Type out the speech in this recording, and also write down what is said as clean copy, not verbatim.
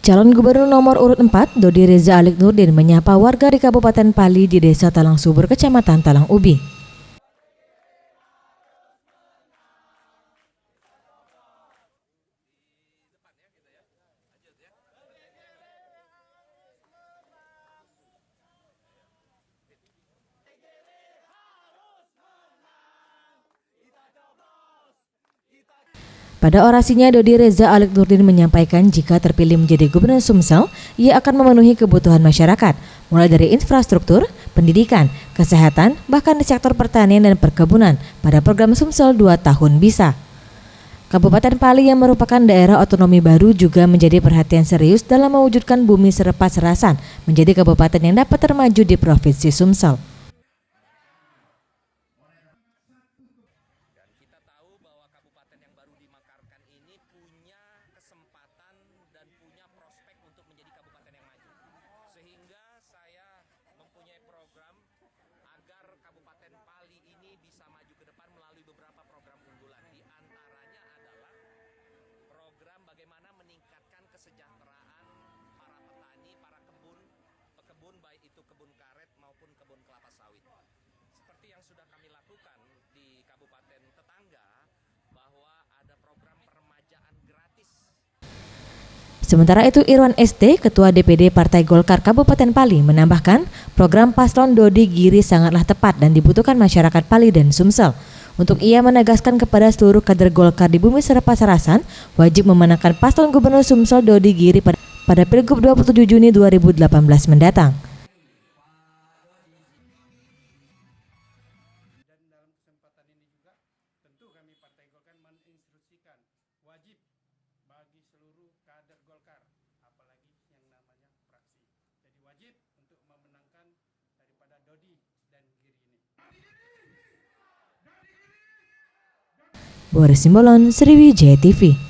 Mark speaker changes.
Speaker 1: Calon Gubernur nomor urut 4, Dodi Reza Alik Nurdin menyapa warga di Kabupaten Pali di Desa Talang Subur, Kecamatan Talang Ubi. Pada orasinya, Dodi Reza Alik Nurdin menyampaikan jika terpilih menjadi Gubernur Sumsel, ia akan memenuhi kebutuhan masyarakat, mulai dari infrastruktur, pendidikan, kesehatan, bahkan di sektor pertanian dan perkebunan pada program Sumsel 2 tahun bisa. Kabupaten Pali yang merupakan daerah otonomi baru juga menjadi perhatian serius dalam mewujudkan Bumi Serepah Serasan menjadi kabupaten yang dapat termaju di Provinsi Sumsel.
Speaker 2: Kita tahu bahwa kabupaten yang baru dimekarkan ini punya kesempatan dan punya prospek untuk menjadi kabupaten yang maju. Sehingga saya mempunyai program agar Kabupaten Pali ini bisa maju ke depan melalui beberapa program unggulan. Di antaranya adalah program bagaimana meningkatkan kesejahteraan para petani, para pekebun baik itu kebun karet maupun kebun kelapa sawit. Seperti yang sudah kami lakukan di kabupaten tetangga, bahwa ada program peremajaan gratis.
Speaker 1: Sementara itu, Irwan SD, Ketua DPD Partai Golkar Kabupaten Pali, menambahkan program Paslon Dodi Giri sangatlah tepat dan dibutuhkan masyarakat Pali dan Sumsel. Untuk ia menegaskan kepada seluruh kader Golkar di Bumi Serepah Serasan wajib memenangkan Paslon Gubernur Sumsel Dodi Giri pada Pilgub 27 Juni 2018 mendatang.
Speaker 3: Dan dalam kesempatan ini juga tentu kami Partai Golkar menginstruksikan wajib bagi seluruh kader Golkar, apalagi yang namanya fraksi. Jadi wajib untuk memenangkan daripada Dodi dan Giri ini.
Speaker 1: Boris Simbolon, Sriwijaya TV.